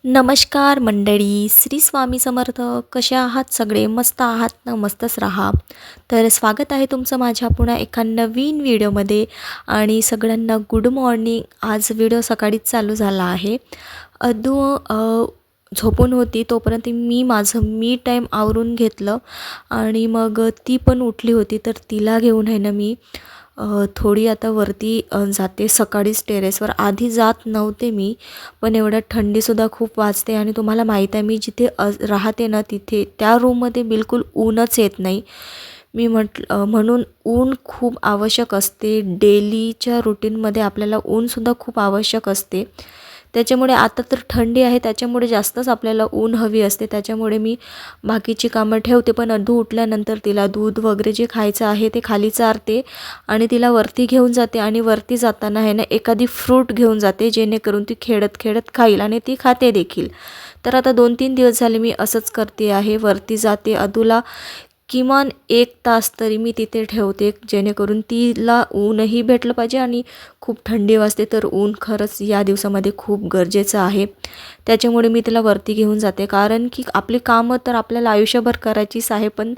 नमस्कार मंडळी, श्री स्वामी समर्थ. कसे आहात सगळे? मस्त आहात ना? मस्तच राहा. तर स्वागत आहे तुमचं माझ्या पुन्हा एका नवीन व्हिडिओमध्ये. आणि सगळ्यांना गुड मॉर्निंग. आज व्हिडिओ सकाळीच चालू झाला आहे. अदू झोपून होती तोपर्यंत मी माझं टाईम आवरून घेतलं आणि मग ती पण उठली होती, तर तिला घेऊन आहे ना मी थोडी आता वरती जाते. सकाळीच टेरेसवर आधी जात नव्हते मी, पण एवढ्यात थंडीसुद्धा खूप वाजते आणि तुम्हाला माहीत आहे मी जिथे राहते ना तिथे त्या रूममध्ये बिलकुल ऊनच येत नाही. मी म्हणून ऊन खूप आवश्यक असते. डेलीच्या रुटीनमध्ये आपल्याला ऊनसुद्धा खूप आवश्यक असते. त्याच्यामुळे आता तर थंडी आहे, त्याच्यामुळे जास्तच आपल्याला ऊन हवी असते. त्याच्यामुळे मी बाकीची कामं ठेवते, पण अदू उठल्यानंतर तिला दूध वगैरे जे खायचं आहे ते खाली चारते आणि तिला वरती घेऊन जाते. आणि वरती जाताना आहे ना एखादी फ्रूट घेऊन जाते, जेणेकरून ती खेळत खेळत खाईल आणि ती खाते देखील. तर आता 2-3 दिवस झाले मी असंच करते आहे. वरती जाते, अदूला किमान 1 तास तरी मी तिथे ठेवते, जेणेकरून तिला ऊनही भेटलं पाहिजे. आणि खूप थंडी वाजते, तर ऊन खरंच या दिवसामध्ये खूप गरजेचं आहे. त्याच्यामुळे मी तिला वरती घेऊन जाते, कारण की आपली कामं तर आपल्याला आयुष्यभर करायचीच आहे, पण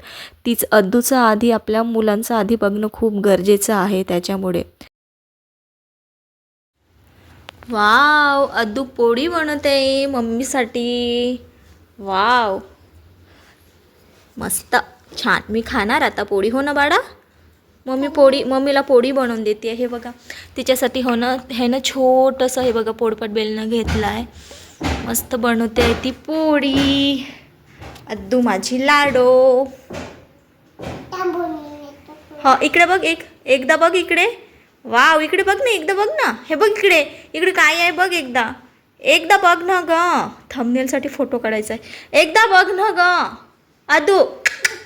तीच अदूचं आधी आपल्या मुलांचं आधी बघणं खूप गरजेचं आहे. त्याच्यामुळे वाव, अदू पोळी बनवते मम्मीसाठी. वाव, मस्त, छान. मी खाणार आता पोळी. हो ना बाळा? मम्मीला पोळी बनवून देते. हे बघा तिच्यासाठी हो ना, हे ना छोटंसं हे बघा पोळपाट बेलणं घेतलं आहे. मस्त बनवते आहे ती पोळी. अद्दू माझी लाडो. हो, इकडे बघ, एकदा बघ इकडे. वाव, इकडे बघ ना, एकदा बघ ना. हे बघ इकडे, इकडे काय आहे बघ. एकदा बघ ना ग. थंबनेलसाठी फोटो काढायचा आहे. एकदा बघ ना ग अदू.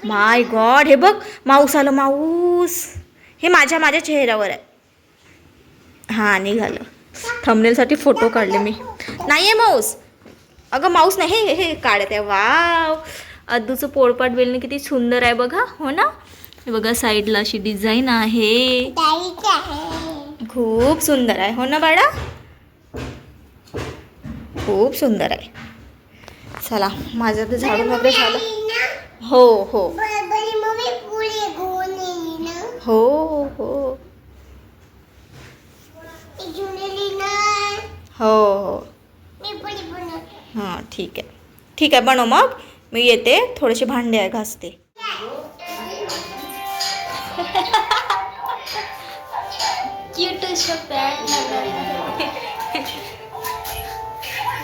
माय गॉड, हे बघ माऊस आलं. माऊस हे माझ्या चेहऱ्यावर आहे. हां, निघालं. थंबनेलसाठी फोटो काढले मी. नाही आहे माऊस. अगं माऊस नाही, हे काढत आहे. वाव, अद्दूचं पोळपाट बेलणं किती सुंदर आहे बघा. हो ना? हे बघा साईडला अशी डिझाईन आहे. खूप सुंदर आहे. हो ना बाळा? खूप सुंदर आहे. चला, माझं तर झाडून वगैरे झालं. हो हो हो हो हो हो. हां, ठीक आहे. ठीक आहे, बनव मग. मी येते, थोडेसे भांडे आहे घासते.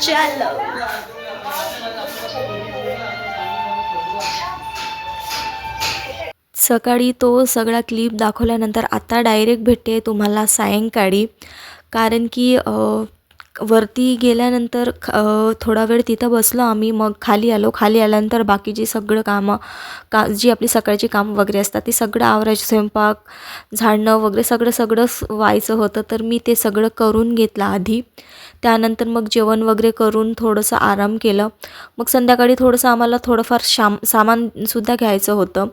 चलो. सकाळी तो सगळा क्लिप दाखवल्यानंतर आता डायरेक्ट भेटते तुम्हाला सायंकाळी. कारण की वरती गेल्यानंतर थोडा वेळ तिथं बसलो आम्ही, मग खाली आलो. खाली आल्यानंतर बाकीची सगळं कामं जी आपली सकाळची कामं वगैरे असतात ती सगळं आवरायचं. स्वयंपाक, झाडणं वगैरे सगळं व्हायचं होतं, तर मी ते सगळं करून घेतलं आधी. त्यानंतर मग जेवण वगैरे करून थोडंसं आराम केलं. मग संध्याकाळी थोडंसं आम्हाला थोडंफार सामानसुद्धा घ्यायचं होतं,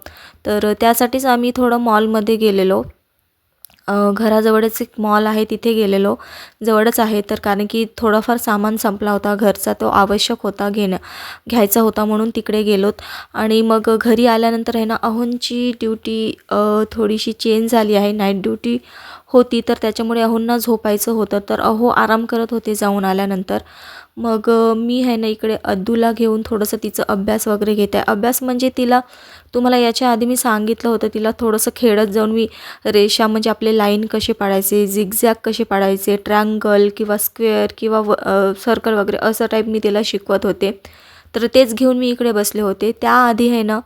तर त्यासाठीच आम्ही थोडं मॉलमध्ये गेलेलो. घराजवळच एक मॉल आहे, तिथे गेलेलो. जवळच आहे, तर कारण की थोडंफार सामान संपला होता घरचा, तो आवश्यक होता घ्यायचा होता, म्हणून तिकडे गेलोत. आणि मग घरी आल्यानंतर आहे ना अहोंची ड्युटी थोडीशी चेंज झाली आहे. नाईट ड्युटी होती, तर त्याच्यामुळे अहोंना झोपायचं होतं, तर अहो आराम करत होते जाऊन आल्यानंतर. मग मी आहे ना इकडे अद्दूला घेऊन थोडंसं तिचं अभ्यास वगैरे घेते आहे. अभ्यास म्हणजे तिला, तुम्हाला याच्या आधी मी सांगितलं होतं, तिला थोडंसं खेळत जाऊन मी रेषा म्हणजे आपले लाईन कसे पाडायचे, झिगझॅग कसे पाडायचे, ट्रँगल किंवा स्क्वेअर किंवा सर्कल वगैरे असं टाईप मी तिला शिकवत होते. तर तेच घेऊन मी इकडे बसले होते. त्याआधी आहे ना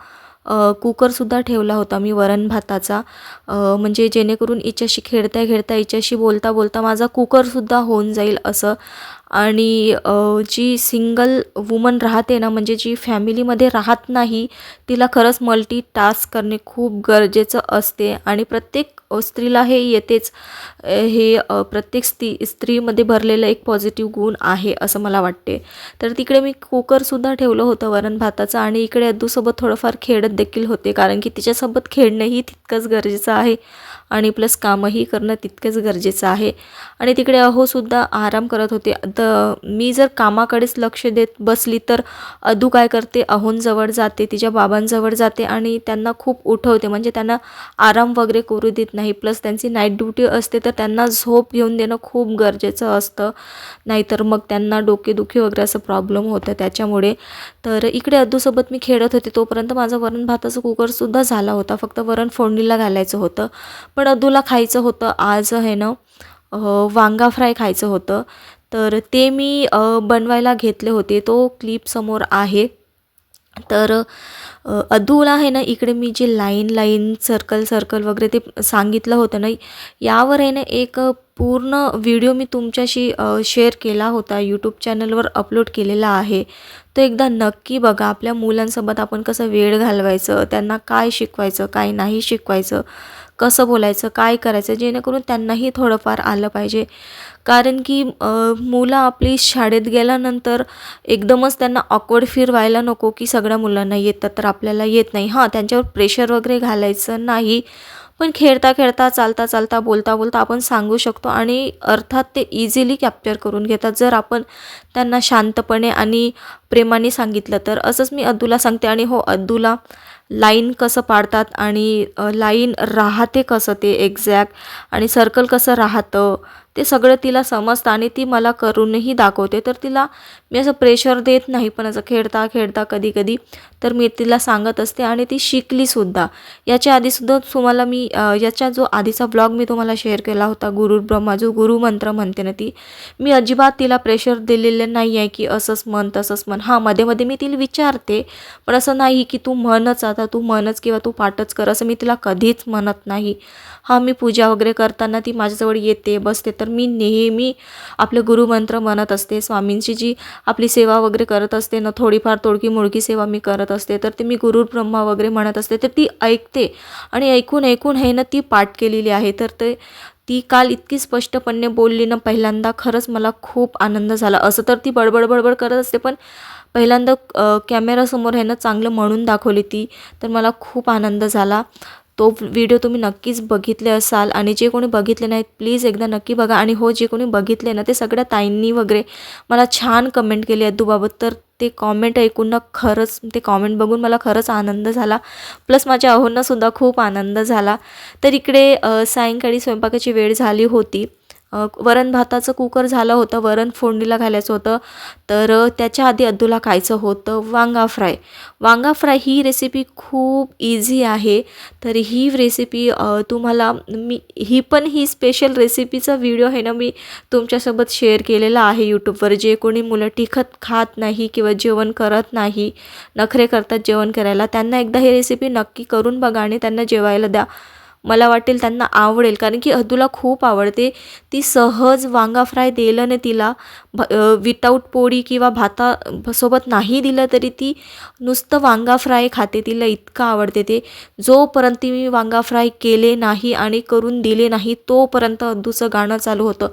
कुकरसुद्धा ठेवला होता मी वरण भाताचा, म्हणजे जेणेकरून हिच्याशी खेळता खेळता हिच्याशी बोलता बोलता माझा कुकरसुद्धा होऊन जाईल असं. आणि जी सिंगल वुमन राहते ना, म्हणजे जी फॅमिलीमध्ये राहत नाही, तिला खरंच मल्टीटास्क करणे खूप गरजेचं असते. आणि प्रत्येक स्त्रीला हे येतेच. हे प्रत्येक स्त्रीमध्ये भरलेलं एक पॉझिटिव्ह गुण आहे असं मला वाटते. तर तिकडे मी कुकरसुद्धा ठेवलं होतं वरण भाताचं, आणि इकडे अद्दूसोबत थोडंफार खेळत देखील होते, कारण की तिच्यासोबत खेळणंही तितकंच गरजेचं आहे. आणि प्लस कामही करणं तितकंच गरजेचं आहे. आणि तिकडे अहोसुद्धा आराम करत होते. तर मी जर कामाकडेच लक्ष देत बसली तर अदू काय करते, अहोंजवळ जाते, तिच्या बाबांजवळ जाते आणि त्यांना खूप उठवते, म्हणजे त्यांना आराम वगैरे करू देत नाही. प्लस त्यांची नाईट ड्युटी असते तर त्यांना झोप घेऊन देणं खूप गरजेचं असतं, नाहीतर मग त्यांना डोकेदुखी वगैरे असं प्रॉब्लेम होतं त्याच्यामुळे. तर इकडे अद्दूसोबत मी खेळत होते तोपर्यंत माझं वरण भाताचं कुकरसुद्धा झाला होता, फक्त वरण फोडणीला घालायचं होतं. पण अद्दूला खायचं होतं आज आहे ना वांगा फ्राय खायचं होतं, तर ते मी बनवायला घेतले होते. तो क्लिप समोर आहे. तर अदूला आहे ना इकडे मी जे लाईन सर्कल वगैरे ते सांगितलं होतं ना, यावर आहे ना एक पूर्ण व्हिडिओ मी तुमच्याशी शेअर केला होता, यूट्यूब चॅनलवर अपलोड केलेला आहे. तो एकदा नक्की बघा. आपल्या मुलांसोबत आपण कसं वेळ घालवायचं, त्यांना काय शिकवायचं, काय नाही शिकवायचं, कसं बोलायचं, काय करायचं, जेणेकरून त्यांनाही थोडंफार आलं पाहिजे. कारण की मुलं आपली शाळेत गेल्यानंतर एकदमच त्यांना ऑकवर्ड फील व्हायला नको की सगळ्या मुलांना येतं तर आपल्याला येत नाही. हां, त्यांच्यावर प्रेशर वगैरे घालायचं नाही, पण खेळता खेळता, चालता चालता, बोलता बोलता आपण सांगू शकतो आणि अर्थात ते इझिली कॅप्चर करून घेतात जर आपण त्यांना शांतपणे आणि प्रेमाने सांगितलं तर. असंच मी अद्दूला सांगते. आणि हो, अद्दूला लाईन कसं पाडतात आणि लाईन राहते कसं ते एक्झॅक्ट, आणि सर्कल कसं राहतं ते सगळं तिला समजतं आणि ती मला करूनही दाखवते. तर तिला मी असं प्रेशर देत नाही, पण असं खेळता खेळता कधी कधी तर मी तिला सांगत असते आणि ती शिकलीसुद्धा. याच्या आधीसुद्धा तुम्हाला मी याचा जो आधीचा ब्लॉग मी तुम्हाला शेअर केला होता, गुरुब्रह्मा जो गुरुमंत्र म्हणते ना ती, मी अजिबात तिला प्रेशर दिलेलं नाही आहे की असंच म्हण तसंच म्हण. हां, मध्ये मध्ये मी तिला विचारते, पण असं नाही की तू म्हणच, आता तू म्हणच किंवा तू पाठच कर, असं मी तिला कधीच म्हणत नाही. हां, मी पूजा वगैरे करताना ती माझ्याजवळ येते, बसते, तर मी नेहमी आपले गुरुमंत्र म्हणत असते. स्वामींची जी आपली सेवा वगैरे करत असते ना, थोडीफार तोडकी मोडकी सेवा मी करत असते, तर ते मी गुरुब्रह्मा वगैरे म्हणत असते, तर ती ऐकते आणि ऐकून ऐकून आहे ना ती पाठ केलेली आहे. तर ती काल इतकी स्पष्टपणे बोलली ना पहिल्यांदा, खरंच मला खूप आनंद झाला. असं तर ती बडबड करत असते, पण पहिल्यांदा कॅमेरासमोर आहे ना चांगलं म्हणून दाखवली ती, तर मला खूप आनंद झाला. तो व्हिडिओ तुम्ही नक्कीच बघितले असाल आणि जे कोणी बघितले नाहीत प्लीज एकदा नक्की बघा. आणि हो, जे कोणी बघितले ना ते सगळ्या ताईंनी वगैरे मला छान कमेंट केली अद्दूबाबत, तर ते कॉमेंट ऐकून ना खरंच, ते कॉमेंट बघून मला खरंच आनंद झाला. प्लस माझ्या अहोंनासुद्धा खूप आनंद झाला. तर इकडे सायंकाळी स्वयंपाकाची वेळ झाली होती. वरण भाताचं कुकर झालं होतं, वरण फोडणीला घालायचं होतं. तर त्याच्या आधी अद्दूला खायचं होतं वांगा फ्राय. वांगा फ्राय ही रेसिपी खूप इझी आहे. तर ही रेसिपी तुम्हाला मी ही स्पेशल रेसिपीचा व्हिडिओ आहे ना मी तुमच्यासोबत शेअर केलेला आहे यूट्यूबवर. जे कोणी मुलं तिखट खात नाही किंवा जेवण करत नाही, नखरे करतात जेवण करायला, त्यांना एकदा ही रेसिपी नक्की करून बघा आणि त्यांना जेवायला द्या. मला वाटेल त्यांना आवडेल, कारण की अद्दूला खूप आवडते. ती सहज वांगा फ्राय दिलं ना तिला, विदाऊट पोळी किंवा भातासोबत नाही दिलं तरी ती नुसतं वांगा फ्राय खाते. तिला इतकं आवडते ते. जोपर्यंत मी वांगा फ्राय केले नाही आणि करून दिले नाही तोपर्यंत अद्दूचं गाणं चालू होतं,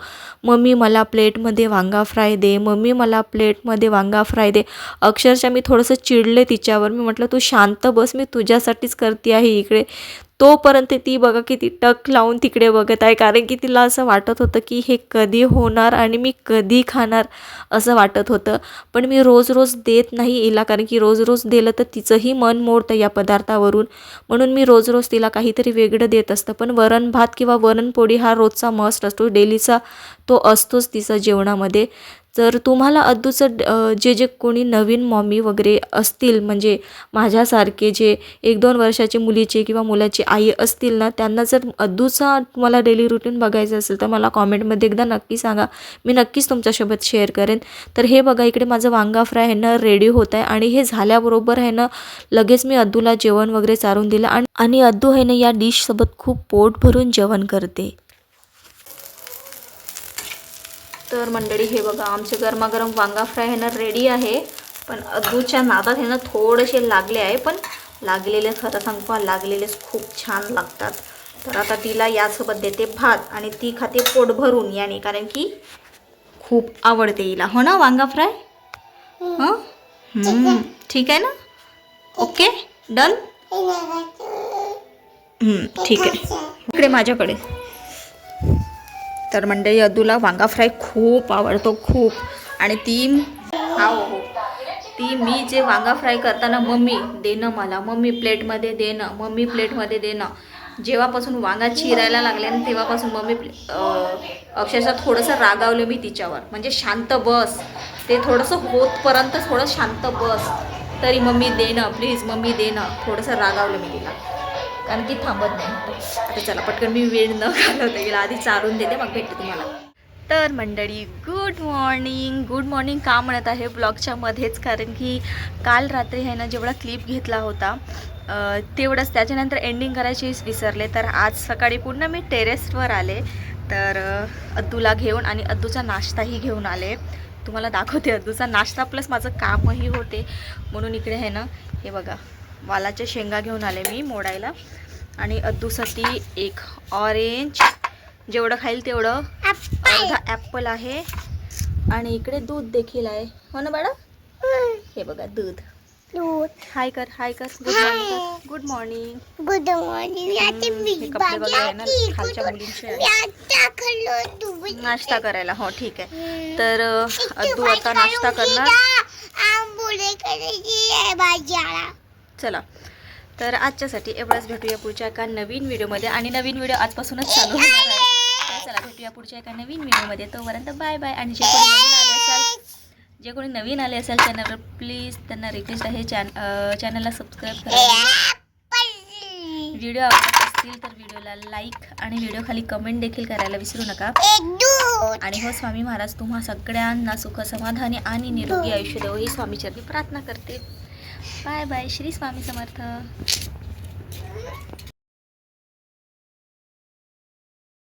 मम्मी मला प्लेटमध्ये वांगा फ्राय दे, मम्मी मला प्लेटमध्ये वांगा फ्राय दे. अक्षरशः मी थोडंसं चिडले तिच्यावर. मी म्हटलं तू शांत बस, मी तुझ्यासाठीच करते आहे इकडे. तोपर्यंत ती बघा किती टक लावून तिकडे बघत आहे, कारण की तिला असं वाटत होतं की हे कधी होणार आणि मी कधी खाणार असं वाटत होतं. पण मी रोज देत नाही हिला, कारण की रोज दिलं तर तिचंही मन मोडतं या पदार्थावरून, म्हणून मी रोज तिला काहीतरी वेगळं देत असतं. पण वरण भात किंवा वरणपोळी हा रोजचा मस्ट असतो, डेलीचा तो असतोच तिचा जेवणामध्ये. जर तुम्हाला अद्दूचं जे कोणी नवीन मॉमी वगैरे असतील, म्हणजे माझ्यासारखे जे 1-2 वर्षाची मुलीचे किंवा मुलाची आई असतील ना, त्यांना जर अद्दूचा तुम्हाला डेली रुटीन बघायचं असेल तर मला कॉमेंटमध्ये एकदा नक्की सांगा, मी नक्कीच तुमच्यासोबत शेअर करेन. तर हे बघा इकडे माझं वांगा फ्राय आहे ना रेडी होत आहे आणि हे झाल्याबरोबर आहे ना लगेच मी अद्दूला जेवण वगैरे चारून दिलं आणि अद्दू आहे ना या डिशसोबत खूप पोट भरून जेवण करते. तर मंडळी हे बघा आमचे गरमागरम वांगा फ्राय आहे ना रेडी आहे. पण अद्दूच्या नादात आहे ना थोडेसे लागले आहे, पण लागलेले खरं सांगतो लागलेलेच खूप छान लागतात. तर आता तिला यासोबत देते भात आणि ती खाते पोट भरून याने, कारण की खूप आवडते हिला. हो ना वांगा फ्राय? हां ठीक आहे ना, ओके डन. ठीक आहे, इकडे माझ्याकडे. तर मंडळी अद्दूला वांगा फ्राय खूप आवडतो, खूप. आणि हो ती मी जे वांगा फ्राय करताना मम्मी देणं मला, मम्मी प्लेटमध्ये देणं, मम्मी प्लेटमध्ये देणं. जेव्हापासून वांगा चिरायला लागले ना तेव्हापासून मम्मी अक्षरशः थोडंसं रागावलं मी तिच्यावर. म्हणजे शांत बस, ते थोडंसं होतपर्यंत थोडं शांत बस, तरी मम्मी देणं, प्लीज मम्मी देणं. थोडंसं रागावलं मी तिला, कारण की थांबत नाही. आता चला पटकन मी वेळ न घालवता येईल, आधी चारून देते मग भेटते तुम्हाला. तर मंडळी गुड मॉर्निंग का म्हणत आहे ब्लॉगच्या मध्येच, कारण की काल रात्री आहे ना जेवढा क्लिप घेतला होता तेवढंच, त्याच्यानंतर एंडिंग करायचीच विसरले. तर आज सकाळी पुन्हा मी टेरेसवर आले, तर अद्दूला घेऊन आणि अद्दूचा नाश्ताही घेऊन आले. तुम्हाला दाखवते अद्दूचा नाश्ता प्लस माझं कामही होते म्हणून. इकडे आहे ना हे बघा, वालाच्या शेंगा घेऊन आले मी मोडायला, आणि अद्दूसाठी एक ऑरेंज, जेवढं खाईल तेवढं, अर्धा ॲपल आहे, आणि इकडे दूध देखील आहे. हो ना बाळा, हे बघा दूध. हाय कर गुड मॉर्निंग. हे कपडे वगैरे आहे ना खालच्या मुलींचे, नाश्ता करायला. हो ठीक आहे. तर अद्दू आता नाश्ता करणार. चला, तर आजच्यासाठी एवढंच. भेटूया पुढच्या एका नवीन व्हिडिओमध्ये, आणि नवीन व्हिडिओ आजपासूनच चालू होणार आहे. तर चला भेटूया पुढच्या एका नवीन व्हिडिओमध्ये. तोपर्यंत बाय बाय. आणि जे कोणी नवीन आले असाल चॅनलवर, प्लीज त्यांना रिक्वेस्ट आहे चॅनलला सबस्क्राईब करा. व्हिडिओ आवडत असतील तर व्हिडिओला लाईक आणि व्हिडिओ खाली कमेंट देखील करायला विसरू नका. आणि हो स्वामी महाराज तुम्हा सगळ्यांना सुख समाधानी आणि निरोगी आयुष्य देव ही स्वामीचरणी प्रार्थना करते. Bye bye. श्री स्वामी समर्थ.